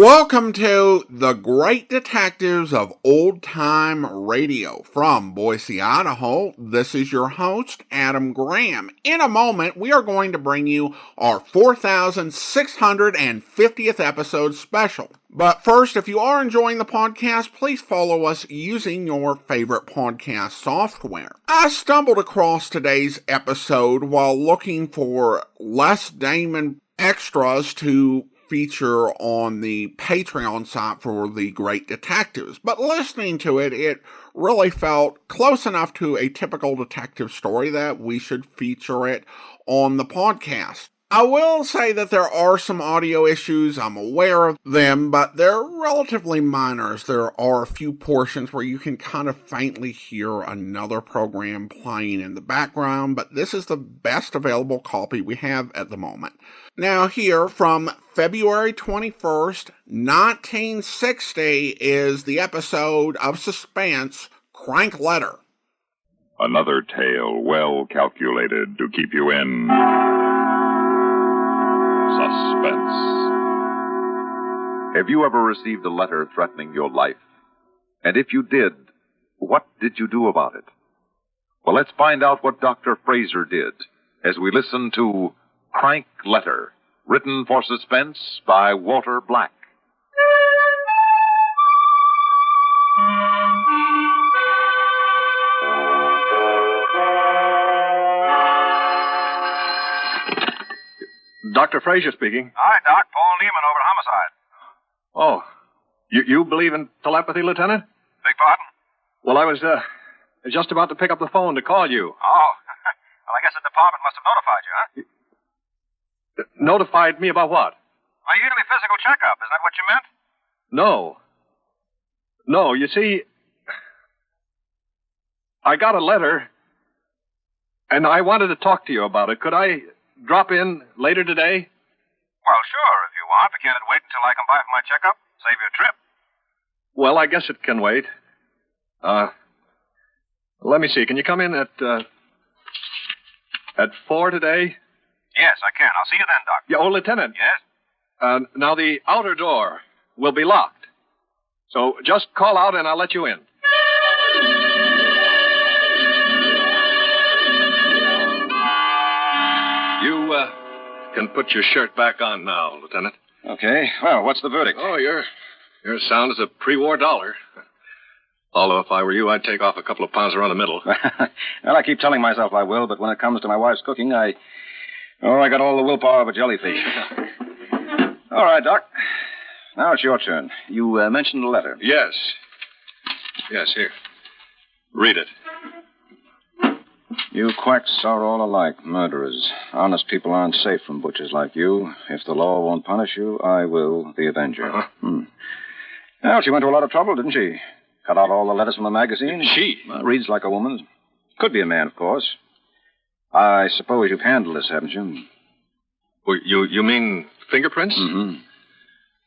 Welcome to The Great Detectives of Old Time Radio from Boise, Idaho. This is your host, Adam Graham. In a moment, we are going to bring you our 4,650th episode special. But first, if you are enjoying the podcast, please follow us using your favorite podcast software. I stumbled across today's episode while looking for less Damon extras to feature on the Patreon site for The Great Detectives, but listening to it, it really felt close enough to a typical detective story that we should feature it on the podcast. I will say that there are some audio issues. I'm aware of them, but they're relatively minor. There are a few portions where you can kind of faintly hear another program playing in the background, but this is the best available copy we have at the moment. Now here, from February 21st, 1960, is the episode of Suspense, Crank Letter. Another tale well calculated to keep you in suspense. Have you ever received a letter threatening your life? And if you did, what did you do about it? Well, let's find out what Dr. Frasier did as we listen to Crank Letter, written for Suspense by Walter Black. Dr. Frasier speaking. Hi, Doc. Paul Nieman over at Homicide. Oh, you believe in telepathy, Lieutenant? Beg pardon? Well, I was just about to pick up the phone to call you. Oh. Well, I guess the department must have notified you, huh? Notified me about what? My yearly physical checkup. Is that what you meant? No, you see, I got a letter, and I wanted to talk to you about it. Could I drop in later today? Well, sure, if you want. But can't it wait until I come by for my checkup? Save you a trip. Well, I guess it can wait. Let me see. Can you come in at 4 today? Yes, I can. I'll see you then, Doc. Yeah, oh, Lieutenant. Yes? Now, the outer door will be locked. So just call out and I'll let you in. You can put your shirt back on now, Lieutenant. Okay. Well, what's the verdict? Oh, you're sound as a pre-war dollar. Although if I were you, I'd take off a couple of pounds around the middle. Well, I keep telling myself I will, but when it comes to my wife's cooking, I got all the willpower of a jellyfish. All right, Doc. Now it's your turn. You mentioned the letter. Yes, here. Read it. You quacks are all alike, murderers. Honest people aren't safe from butchers like you. If the law won't punish you, I will, the Avenger. Well, she went to a lot of trouble, didn't she? Cut out all the letters from the magazine. She? Reads like a woman. Could be a man, of course. I suppose you've handled this, haven't you? Well, you mean fingerprints? Mm-hmm.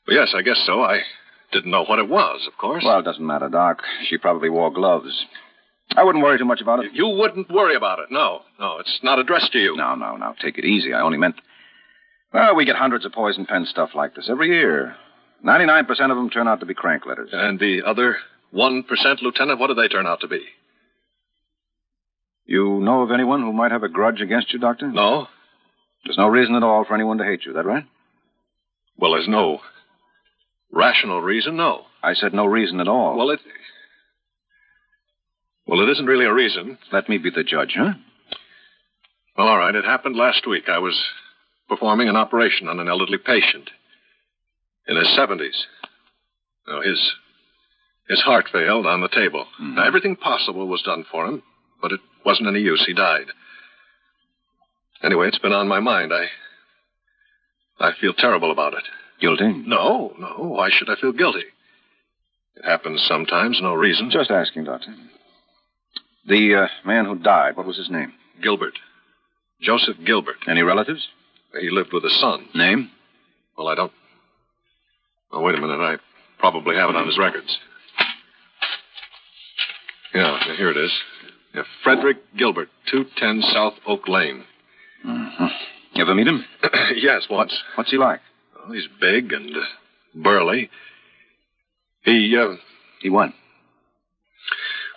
Well, yes, I guess so. I didn't know what it was, of course. Well, it doesn't matter, Doc. She probably wore gloves. I wouldn't worry too much about it. You wouldn't worry about it, no. No, it's not addressed to you. No. Take it easy. I only meant... Well, we get hundreds of poison pen stuff like this every year. 99% of them turn out to be crank letters. And the other 1%, Lieutenant, what do they turn out to be? You know of anyone who might have a grudge against you, Doctor? No. There's no reason at all for anyone to hate you, is that right? Well, there's no rational reason, no. I said no reason at all. Well, it isn't really a reason. Let me be the judge, huh? Well, all right. It happened last week. I was performing an operation on an elderly patient in his 70s. Now, his heart failed on the table. Mm-hmm. Now, everything possible was done for him, but it wasn't any use. He died. Anyway, it's been on my mind. I feel terrible about it. Guilty? No. Why should I feel guilty? It happens sometimes, no reason. Just asking, Doctor. The man who died, what was his name? Gilbert. Joseph Gilbert. Any relatives? He lived with his son. Name? Well, I don't... Oh, wait a minute. I probably have it on his records. Yeah, here it is. Yeah, Frederick Gilbert, 210 South Oak Lane. Mm-hmm. You ever meet him? Yes, once. What's he like? Well, he's big and burly. He won.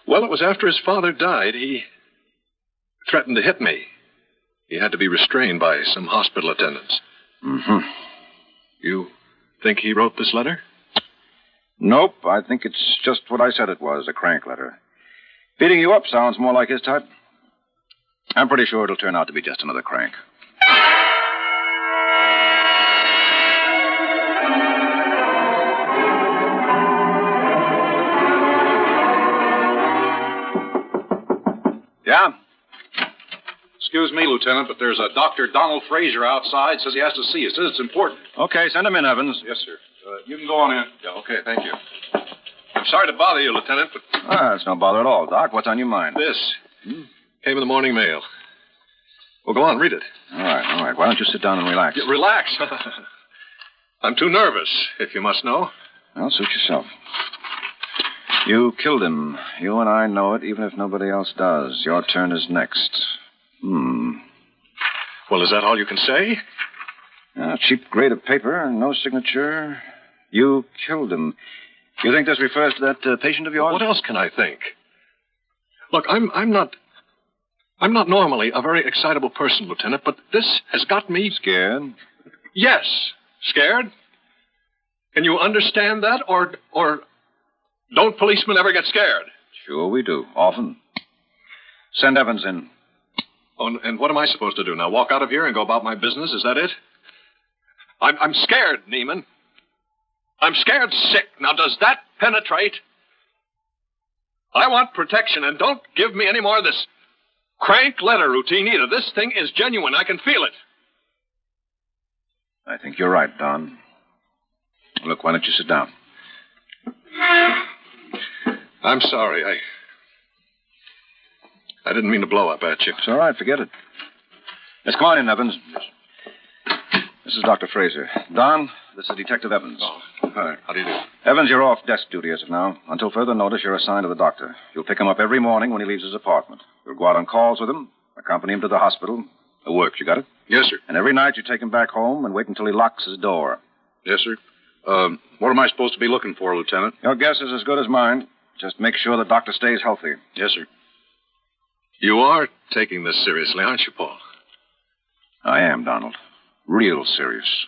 Well, it was after his father died. He threatened to hit me. He had to be restrained by some hospital attendants. Mm-hmm. You think he wrote this letter? Nope, I think it's just what I said it was, a crank letter. Beating you up sounds more like his type. I'm pretty sure it'll turn out to be just another crank. Yeah? Excuse me, Lieutenant, but there's a Dr. Donald Frasier outside. Says he has to see you. Says it's important. Okay, send him in, Evans. Yes, sir. You can go on in. Yeah, okay, thank you. I'm sorry to bother you, Lieutenant, but It's no bother at all, Doc. What's on your mind? this came in the morning mail. Well, go on, read it. All right. Why don't you sit down and relax? Yeah, relax. I'm too nervous, if you must know. Well, suit yourself. You killed him. You and I know it, even if nobody else does. Your turn is next. Well, is that all you can say? A cheap grade of paper, no signature. You killed him. You think this refers to that patient of yours? What else can I think? Look, I'm not normally a very excitable person, Lieutenant, but this has got me Scared? Yes, scared. Can you understand that, or don't policemen ever get scared? Sure we do. Often. Send Evans in. Oh, and what am I supposed to do now? Walk out of here and go about my business? Is that it? I'm scared, Nieman. I'm scared sick. Now, does that penetrate? I want protection, and don't give me any more of this crank letter routine either. This thing is genuine. I can feel it. I think you're right, Don. Look, why don't you sit down? I'm sorry. I didn't mean to blow up at you. It's all right. Forget it. Let's come on in, Evans. This is Dr. Frasier. Don, this is Detective Evans. Oh, hi. How do you do? Evans, you're off desk duty as of now. Until further notice, you're assigned to the doctor. You'll pick him up every morning when he leaves his apartment. You'll go out on calls with him, accompany him to the hospital. It works, you got it? Yes, sir. And every night you take him back home and wait until he locks his door. Yes, sir. What am I supposed to be looking for, Lieutenant? Your guess is as good as mine. Just make sure the doctor stays healthy. Yes, sir. You are taking this seriously, aren't you, Paul? I am, Donald. Real serious.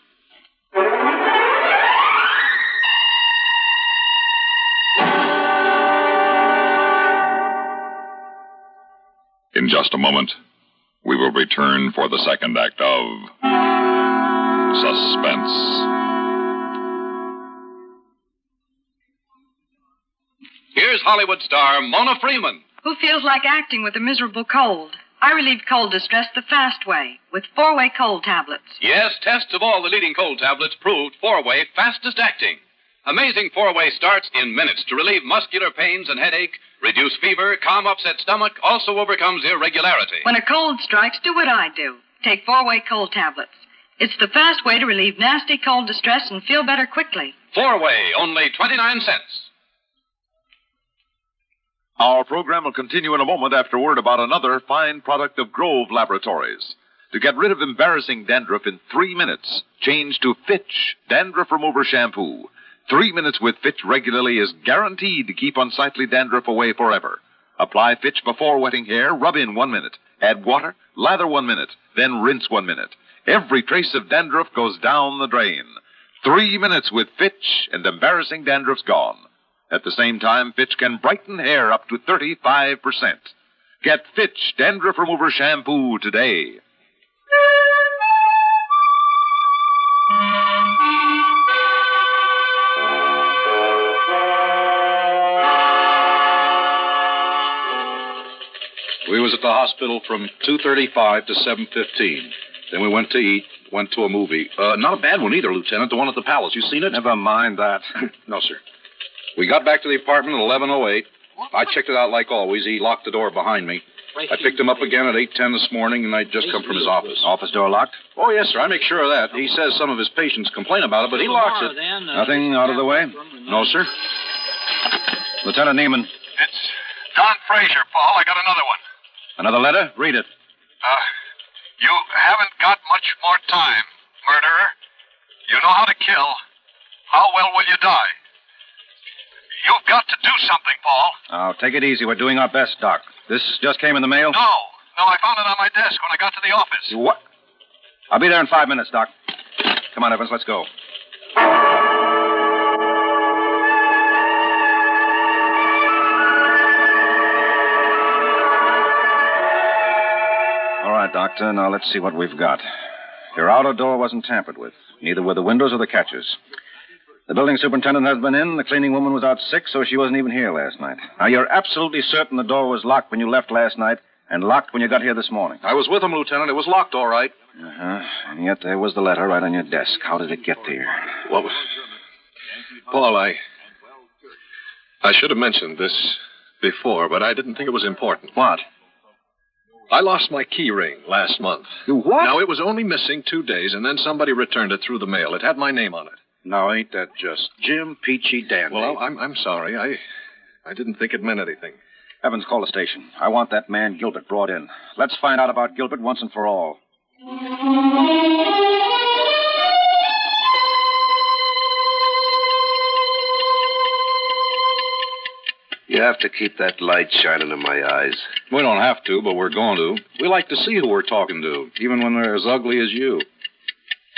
In just a moment, we will return for the second act of Suspense. Here's Hollywood star Mona Freeman. Who feels like acting with a miserable cold? I relieve cold distress the fast way with 4-way cold tablets. Yes, tests of all the leading cold tablets proved 4-way fastest acting. Amazing 4-way starts in minutes to relieve muscular pains and headache, reduce fever, calm upset stomach, also overcomes irregularity. When a cold strikes, do what I do. Take 4-way cold tablets. It's the fast way to relieve nasty cold distress and feel better quickly. 4-way, only 29 cents. Our program will continue in a moment after word about another fine product of Grove Laboratories. To get rid of embarrassing dandruff in 3 minutes, change to Fitch Dandruff Remover Shampoo. 3 minutes with Fitch regularly is guaranteed to keep unsightly dandruff away forever. Apply Fitch before wetting hair, rub in 1 minute. Add water, lather 1 minute, then rinse 1 minute. Every trace of dandruff goes down the drain. 3 minutes with Fitch and embarrassing dandruff's gone. At the same time, Fitch can brighten hair up to 35%. Get Fitch Dandruff Remover Shampoo today. We was at the hospital from 2:35 to 7:15. Then we went to eat, went to a movie. Not a bad one either, Lieutenant. The one at the Palace. You seen it? Never mind that. No, sir. We got back to the apartment at 11:08. I checked it out like always. He locked the door behind me. I picked him up again at 8:10 this morning, and I'd just come from his office. Office door locked? Oh, yes, sir. I make sure of that. He says some of his patients complain about it, but he locks it. Nothing out of the way? No, sir. Lieutenant Nieman. It's Don Frasier, Paul. I got another one. Another letter? Read it. You haven't got much more time, murderer. You know how to kill. how well will you die? You've got to do something, Paul. Now, take it easy. We're doing our best, Doc. This just came in the mail? No, I found it on my desk when I got to the office. What? I'll be there in 5 minutes, Doc. Come on, Evans, let's go. All right, Doctor. Now let's see what we've got. Your outer door wasn't tampered with. Neither were the windows or the catches. The building superintendent has been in. The cleaning woman was out sick, so she wasn't even here last night. Now, you're absolutely certain the door was locked when you left last night and locked when you got here this morning. I was with him, Lieutenant. It was locked, all right. Uh-huh. And yet there was the letter right on your desk. How did it get there? Well, Paul, I should have mentioned this before, but I didn't think it was important. What? I lost my key ring last month. You what? Now, it was only missing 2 days, and then somebody returned it through the mail. It had my name on it. Now, ain't that just Jim Peachy Dandy? Well, I'm sorry. I didn't think it meant anything. Evans, call the station. I want that man Gilbert brought in. Let's find out about Gilbert once and for all. You have to keep that light shining in my eyes. We don't have to, but we're going to. We like to see who we're talking to, even when they're as ugly as you.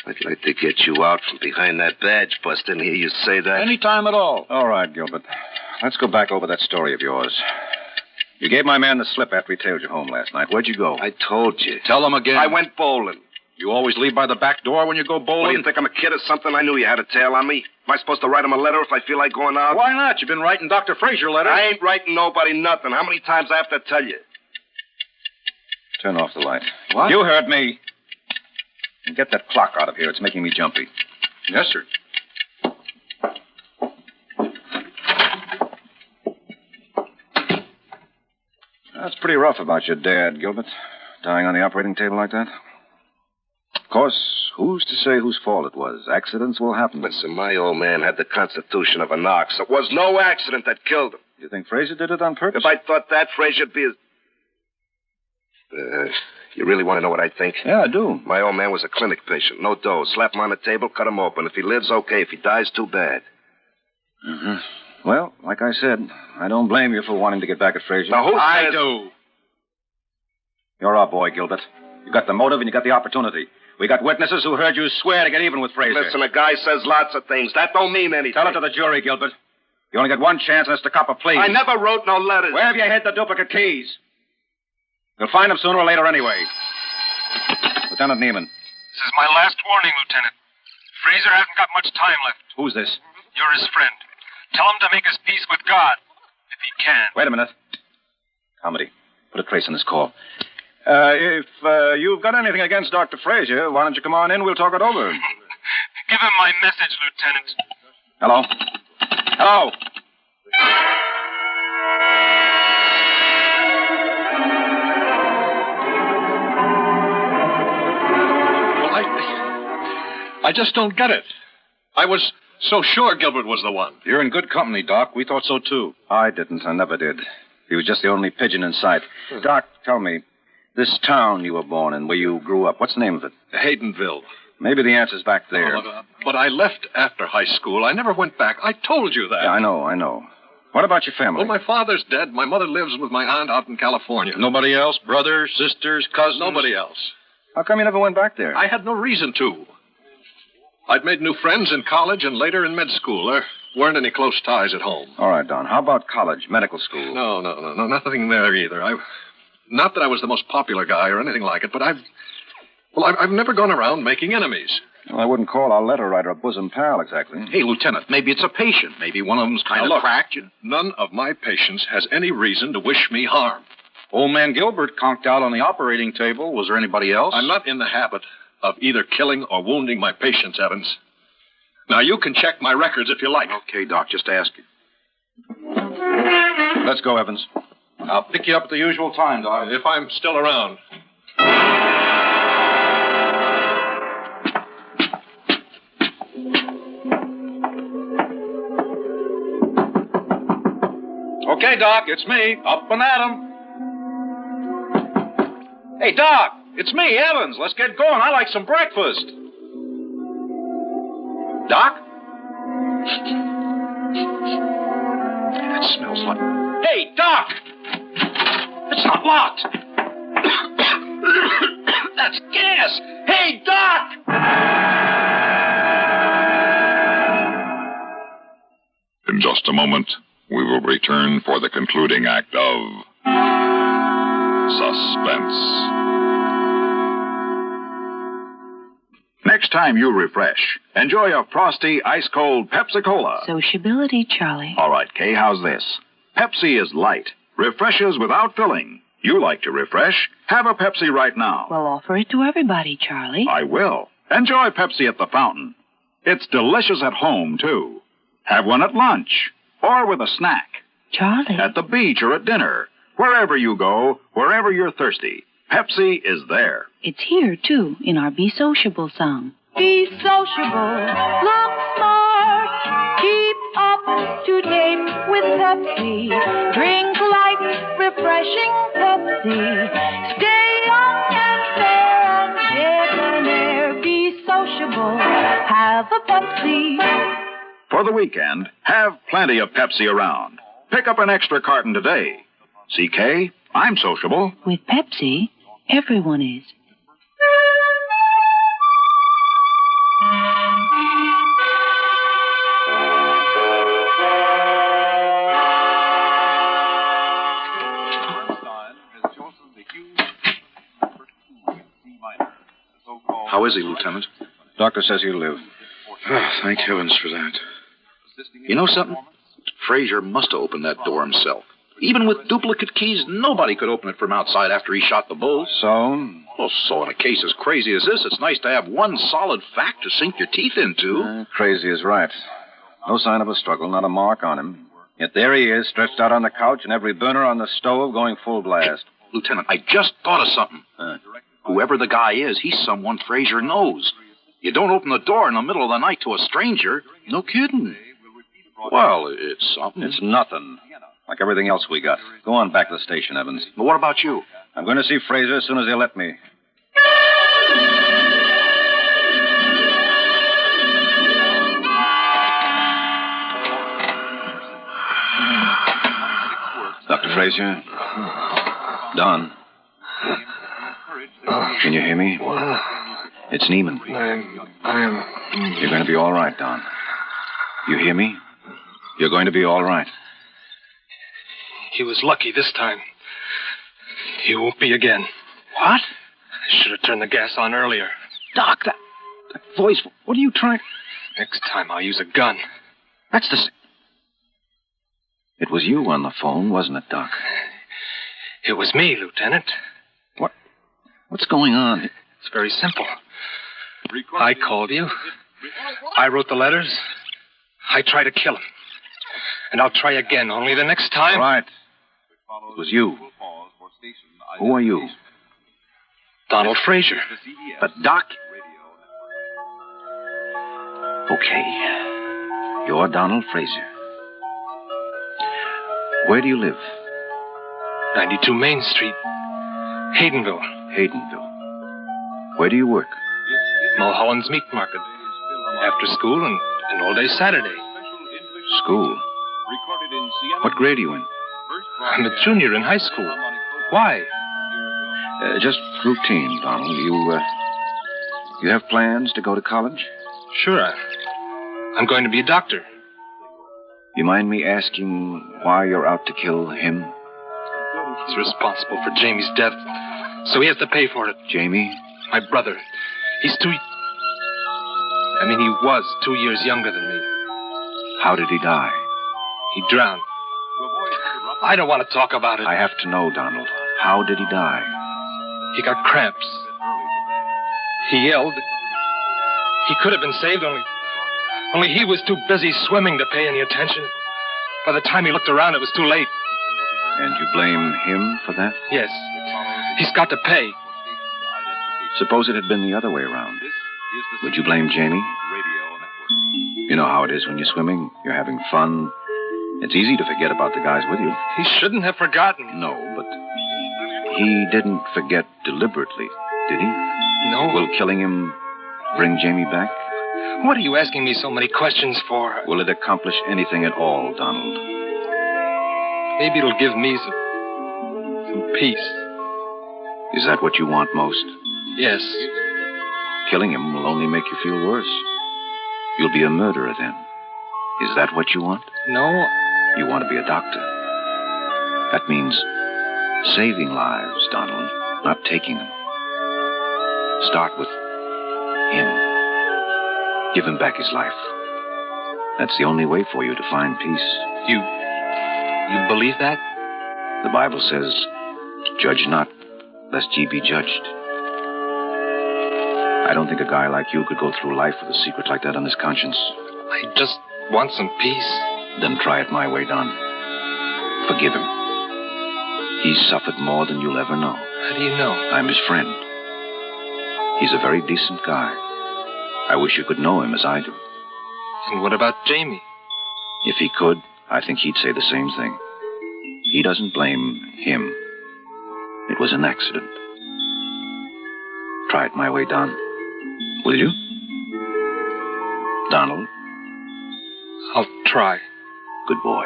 I'd like to get you out from behind that badge bust and hear you say that. Any time at all. All right, Gilbert. Let's go back over that story of yours. You gave my man the slip after he tailed you home last night. Where'd you go? I told you. Tell him again. I went bowling. You always leave by the back door when you go bowling? What, do you think I'm a kid or something? I knew you had a tail on me. Am I supposed to write him a letter if I feel like going out? Why not? You've been writing Dr. Frasier letters. I ain't writing nobody nothing. How many times I have to tell you? Turn off the light. What? You heard me. And get that clock out of here. It's making me jumpy. Yes, sir. That's pretty rough about your dad, Gilbert. Dying on the operating table like that. Of course, who's to say whose fault it was? Accidents will happen. Listen, my old man had the constitution of an ox. It was no accident that killed him. You think Frasier did it on purpose? If I thought that, Frasier'd be as... You really want to know what I think? Yeah, I do. My old man was a clinic patient. No dose. Slap him on the table, cut him open. If he lives, okay. If he dies, too bad. Mm-hmm. Well, like I said, I don't blame you for wanting to get back at Frasier. Now, who I says... do. You're our boy, Gilbert. You got the motive and you got the opportunity. We got witnesses who heard you swear to get even with Frasier. Listen, a guy says lots of things. That don't mean anything. Tell it to the jury, Gilbert. You only got one chance, and it's to cop a plea. I never wrote no letters. Where have you hid the duplicate keys? You'll find them sooner or later anyway. Lieutenant Nieman. This is my last warning, Lieutenant. Frasier hasn't got much time left. Who's this? You're his friend. Tell him to make his peace with God, if he can. Wait a minute. Comedy. Put a trace on this call. If you've got anything against Dr. Frasier, why don't you come on in? We'll talk it over. Give him my message, Lieutenant. Hello? Hello? I just don't get it. I was so sure Gilbert was the one. You're in good company, Doc. We thought so, too. I didn't. I never did. He was just the only pigeon in sight. Doc, tell me, this town you were born in, where you grew up, what's the name of it? Haydenville. Maybe the answer's back there. But I left after high school. I never went back. I told you that. Yeah, I know. What about your family? Well, my father's dead. My mother lives with my aunt out in California. Nobody else? Brothers, sisters, cousins? Nobody else. How come you never went back there? I had no reason to. I'd made new friends in college and later in med school. There weren't any close ties at home. All right, Don. How about college, medical school? No, nothing there either. Not that I was the most popular guy or anything like it, but I've never gone around making enemies. Well, I wouldn't call our letter writer a bosom pal, exactly. Hey, Lieutenant, maybe it's a patient. Maybe one of them's kind of cracked. None of my patients has any reason to wish me harm. Old man Gilbert conked out on the operating table. Was there anybody else? I'm not in the habit of either killing or wounding my patients, Evans. Now, you can check my records if you like. Okay, Doc, just ask you. Let's go, Evans. I'll pick you up at the usual time, Doc. If I'm still around. Okay, Doc, it's me. Up and at 'em. Hey, Doc, it's me, Evans. Let's get going. I like some breakfast. Doc? That smells like... Hey, Doc! It's not locked. That's gas. Hey, Doc! In just a moment, we will return for the concluding act of Suspense. Next time you refresh, enjoy a frosty, ice-cold Pepsi-Cola. Sociability, Charlie. All right, Kay, how's this? Pepsi is light, refreshes without filling. You like to refresh? Have a Pepsi right now. Well, offer it to everybody, Charlie. I will. Enjoy Pepsi at the fountain. It's delicious at home, too. Have one at lunch or with a snack. Charlie. At the beach or at dinner. Wherever you go, wherever you're thirsty, Pepsi is there. It's here, too, in our Be Sociable song. Be sociable, look smart, keep up to date with Pepsi. Drink light, refreshing Pepsi. Stay young and fair and debonair. Be sociable, have a Pepsi. For the weekend, have plenty of Pepsi around. Pick up an extra carton today. CK, I'm sociable. With Pepsi, everyone is. How is he, Lieutenant? Doctor says he'll live. Oh, thank heavens for that. You know something? Frasier must have opened that door himself. Even with duplicate keys, nobody could open it from outside after he shot the bull. So? Well, so in a case as crazy as this, it's nice to have one solid fact to sink your teeth into. Crazy is right. No sign of a struggle, not a mark on him. Yet there he is, stretched out on the couch and every burner on the stove going full blast. Lieutenant, I just thought of something. Whoever the guy is, he's someone Frasier knows. You don't open the door in the middle of the night to a stranger. No kidding. Well, it's something. It's nothing. Like everything else we got. Go on back to the station, Evans. But what about you? I'm going to see Frasier as soon as they let me. Dr. Frasier? Don? Can you hear me? It's Nieman. You're going to be all right, Don. You hear me? You're going to be all right. He was lucky this time. He won't be again. What? I should have turned the gas on earlier. Doc, that voice, what are you trying... Next time I'll use a gun. That's the... It was you on the phone, wasn't it, Doc? It was me, Lieutenant. What's going on? It's very simple. I called you. I wrote the letters. I tried to kill him. And I'll try again, only the next time... All right. It was you. Who are you? Donald Frasier. But, Doc... Okay. You're Donald Frasier. Where do you live? 92 Main Street. Haydenville. Haydenville. Where do you work? Mulholland's Meat Market. After school and all day Saturday. School? What grade are you in? I'm a junior in high school. Why? Just routine, Donald. You have plans to go to college? Sure. I'm going to be a doctor. You mind me asking why you're out to kill him? He's responsible for Jamie's death, so he has to pay for it. Jamie? My brother. He was 2 years younger than me. How did he die? He drowned. I don't want to talk about it. I have to know, Donald. How did he die? He got cramps. He yelled. He could have been saved, only he was too busy swimming to pay any attention. By the time he looked around, it was too late. And you blame him for that? Yes. He's got to pay. Suppose it had been the other way around. Would you blame Jamie? You know how it is when you're swimming. You're having fun. It's easy to forget about the guys with you. He shouldn't have forgotten. No, but he didn't forget deliberately, did he? No. Will killing him bring Jamie back? What are you asking me so many questions for? Will it accomplish anything at all, Donald? Maybe it'll give me some peace. Is that what you want most? Yes. Killing him will only make you feel worse. You'll be a murderer then. Is that what you want? No. You want to be a doctor. That means saving lives, Donald, not taking them. Start with him. Give him back his life. That's the only way for you to find peace. You believe that? The Bible says, judge not, lest ye be judged. I don't think a guy like you could go through life with a secret like that on his conscience. I just want some peace. Then try it my way, Don. Forgive him. He's suffered more than you'll ever know. How do you know? I'm his friend. He's a very decent guy. I wish you could know him as I do. And what about Jamie? If he could, I think he'd say the same thing. He doesn't blame him. It was an accident. Try it my way, Don. Will you? Donald? I'll try. Good boy.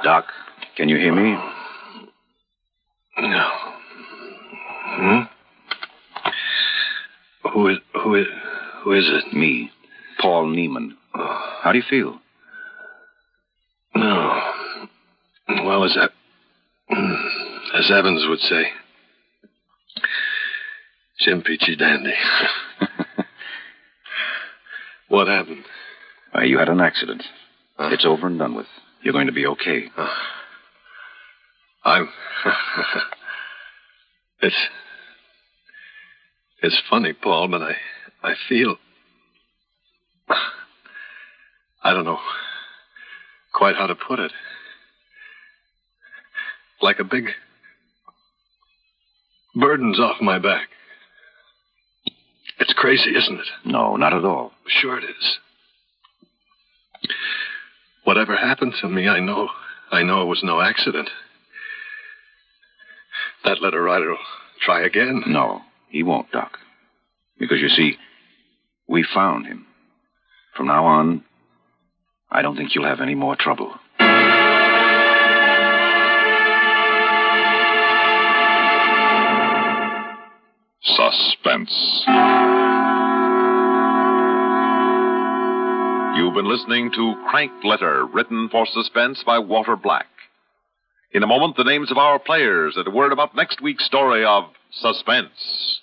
Doc, can you hear me? No. Who is it? Me, Paul Nieman. How do you feel? No. Well, as Evans would say, Jim Peachy Dandy. What happened? You had an accident. It's over and done with. You're going to be okay. It's funny, Paul, but I feel... I don't know quite how to put it. Like a big burden's off my back. It's crazy, isn't it? No, not at all. Sure it is. Whatever happened to me, I know it was no accident. That letter writer will try again. No, he won't, Doc. Because, you see, we found him. From now on, I don't think you'll have any more trouble. Suspense. You've been listening to Crank Letter, written for Suspense by Walter Black. In a moment, the names of our players and a word about next week's story of Suspense.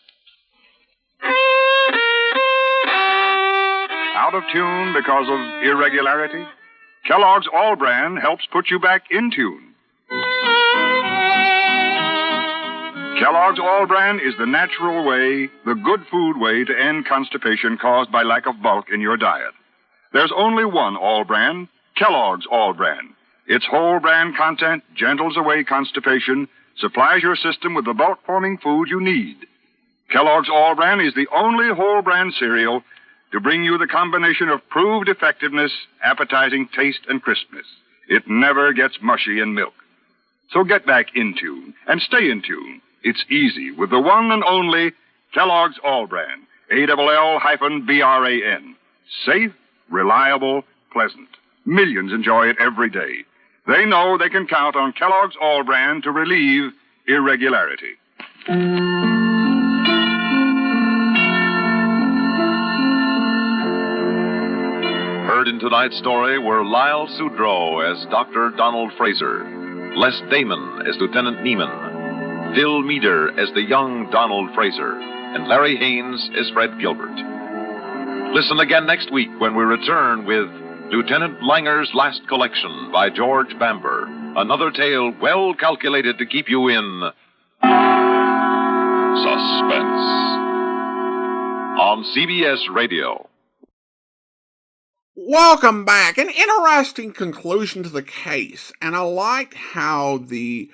Out of tune because of irregularity? Kellogg's All Bran helps put you back in tune. Kellogg's All Bran is the natural way, the good food way to end constipation caused by lack of bulk in your diet. There's only one All Bran, Kellogg's All Bran. Its whole bran content gentles away constipation, supplies your system with the bulk-forming food you need. Kellogg's All Bran is the only whole bran cereal to bring you the combination of proved effectiveness, appetizing taste, and crispness. It never gets mushy in milk. So get back in tune and stay in tune. It's easy with the one and only Kellogg's All Bran, ALL-BRAN. Safe, reliable, pleasant. Millions enjoy it every day. They know they can count on Kellogg's All Bran to relieve irregularity. Heard in tonight's story were Lyle Sudrow as Dr. Donald Frasier, Les Damon as Lieutenant Nieman, Phil Meader as the young Donald Frasier, and Larry Haines as Fred Gilbert. Listen again next week when we return with Lieutenant Langer's Last Collection by George Bamber, another tale well calculated to keep you in suspense on CBS Radio. Welcome back. An interesting conclusion to the case, and I liked how the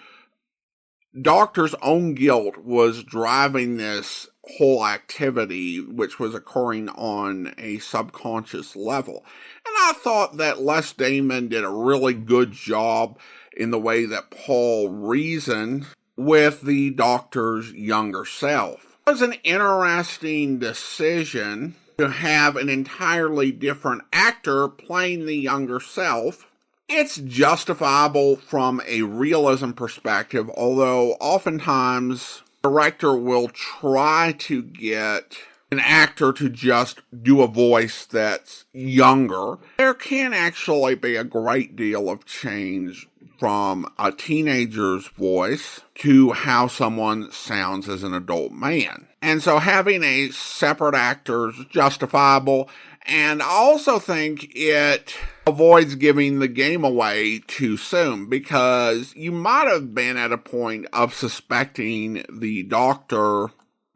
doctor's own guilt was driving this whole activity, which was occurring on a subconscious level. And I thought that Les Damon did a really good job in the way that Paul reasoned with the Doctor's younger self. It was an interesting decision to have an entirely different actor playing the younger self. It's justifiable from a realism perspective, although oftentimes the director will try to get an actor to just do a voice that's younger. There can actually be a great deal of change from a teenager's voice to how someone sounds as an adult man. And so having a separate actor is justifiable, and I also think it avoids giving the game away too soon, because you might have been at a point of suspecting the Doctor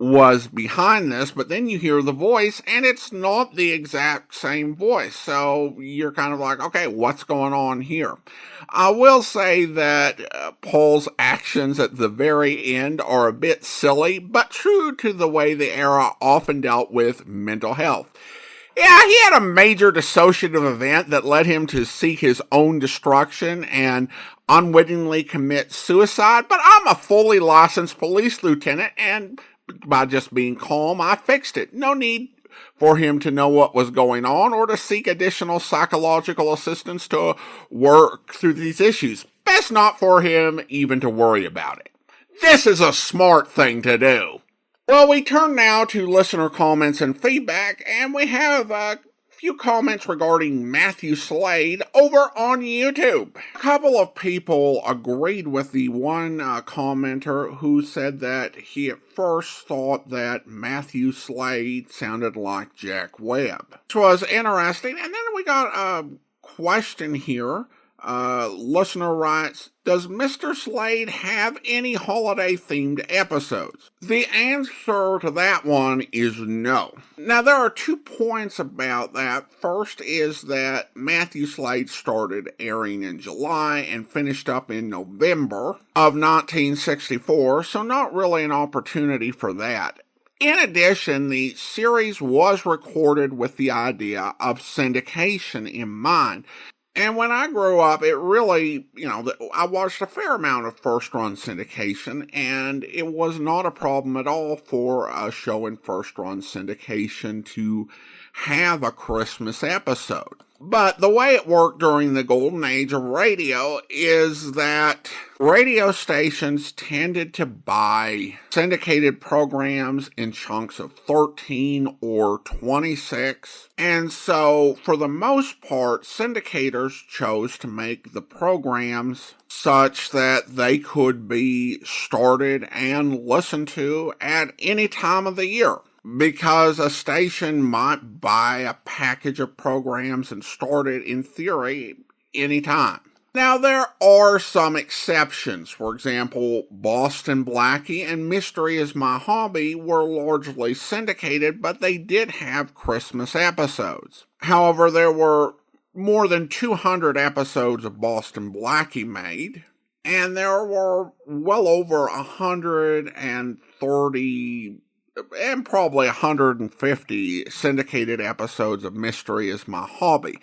was behind this, but then you hear the voice and it's not the exact same voice. So you're kind of like, okay, what's going on here? I will say that Paul's actions at the very end are a bit silly, but true to the way the era often dealt with mental health. Yeah, he had a major dissociative event that led him to seek his own destruction and unwittingly commit suicide, but I'm a fully licensed police lieutenant, and by just being calm, I fixed it. No need for him to know what was going on or to seek additional psychological assistance to work through these issues. Best not for him even to worry about it. This is a smart thing to do. Well, we turn now to listener comments and feedback, and we have a few comments regarding Matthew Slade over on YouTube. A couple of people agreed with the one commenter who said that he at first thought that Matthew Slade sounded like Jack Webb, which was interesting. And then we got a question here. Listener writes, does Mr. Slade have any holiday-themed episodes? The answer to that one is no. Now, there are 2 points about that. First is that Matthew Slade started airing in July and finished up in November of 1964, so not really an opportunity for that. In addition, the series was recorded with the idea of syndication in mind. And when I grew up, it really, I watched a fair amount of first-run syndication, and it was not a problem at all for a show in first-run syndication to have a Christmas episode. But the way it worked during the golden age of radio is that radio stations tended to buy syndicated programs in chunks of 13 or 26. And so, for the most part, syndicators chose to make the programs such that they could be started and listened to at any time of the year. Because a station might buy a package of programs and start it, in theory, anytime. Now, there are some exceptions. For example, Boston Blackie and Mystery Is My Hobby were largely syndicated, but they did have Christmas episodes. However, there were more than 200 episodes of Boston Blackie made, and there were well over 130 and probably 150 syndicated episodes of Mystery Is My Hobby.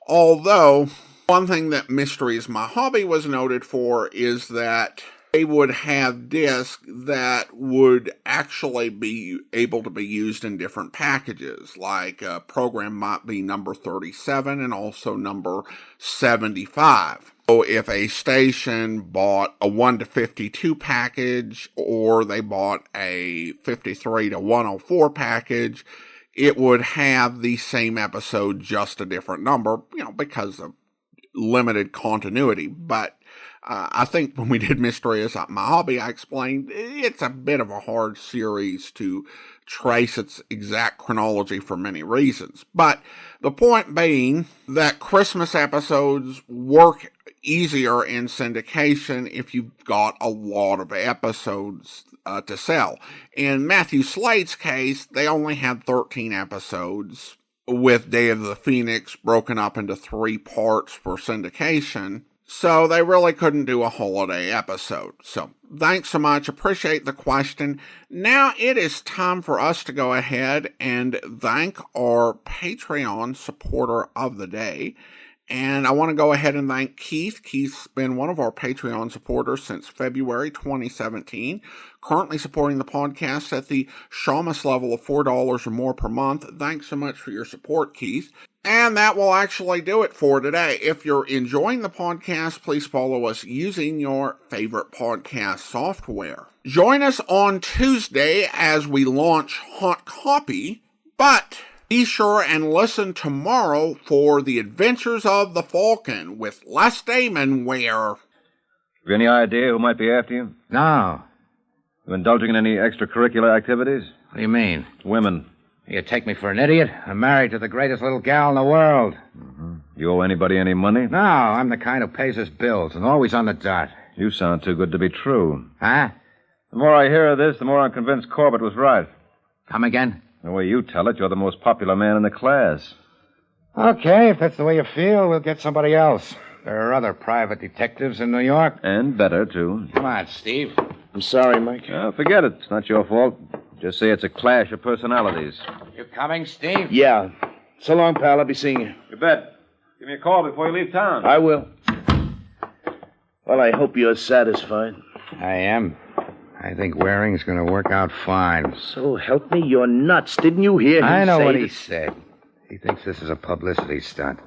Although, one thing that Mystery Is My Hobby was noted for is that they would have discs that would actually be able to be used in different packages. Like a program might be number 37 and also number 75. So if a station bought a 1 to 52 package, or they bought a 53 to 104 package, it would have the same episode, just a different number, because of limited continuity. But I think when we did Mystery Is My Hobby, I explained it's a bit of a hard series to trace its exact chronology for many reasons. But the point being that Christmas episodes work easier in syndication if you've got a lot of episodes to sell. In Matthew Slade's case, they only had 13 episodes, with Day of the Phoenix broken up into 3 parts for syndication. So they really couldn't do a holiday episode. So thanks so much. Appreciate the question. Now it is time for us to go ahead and thank our Patreon supporter of the day. And I want to go ahead and thank Keith. Keith's been one of our Patreon supporters since February 2017, currently supporting the podcast at the Shamus level of $4 or more per month. Thanks so much for your support, Keith. And that will actually do it for today. If you're enjoying the podcast, please follow us using your favorite podcast software. Join us on Tuesday as we launch Hot Copy, but be sure and listen tomorrow for The Adventures of the Falcon with Les Damon, where... Have you any idea who might be after you? No. You indulging in any extracurricular activities? What do you mean? Women. You take me for an idiot? I'm married to the greatest little gal in the world. Mm-hmm. You owe anybody any money? No, I'm the kind who pays his bills and always on the dot. You sound too good to be true. Huh? The more I hear of this, the more I'm convinced Corbett was right. Come again? The way you tell it, you're the most popular man in the class. Okay, if that's the way you feel, we'll get somebody else. There are other private detectives in New York. And better, too. Come on, Steve. I'm sorry, Mike. Forget it. It's not your fault. Just say it's a clash of personalities. You coming, Steve? Yeah. So long, pal. I'll be seeing you. You bet. Give me a call before you leave town. I will. Well, I hope you're satisfied. I am. I think Waring's going to work out fine. So help me, you're nuts. Didn't you hear him I know say what that? he said. He thinks this is a publicity stunt.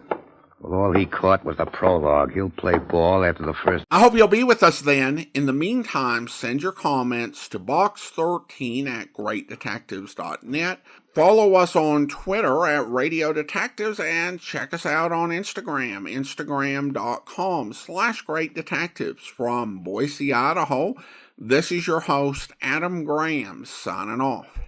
Well, all he caught was the prologue. He'll play ball after the first... I hope you'll be with us then. In the meantime, send your comments to box13@greatdetectives.net. Follow us on Twitter at Radio Detectives and check us out on Instagram, instagram.com/greatdetectives. From Boise, Idaho, this is your host, Adam Graham, signing off.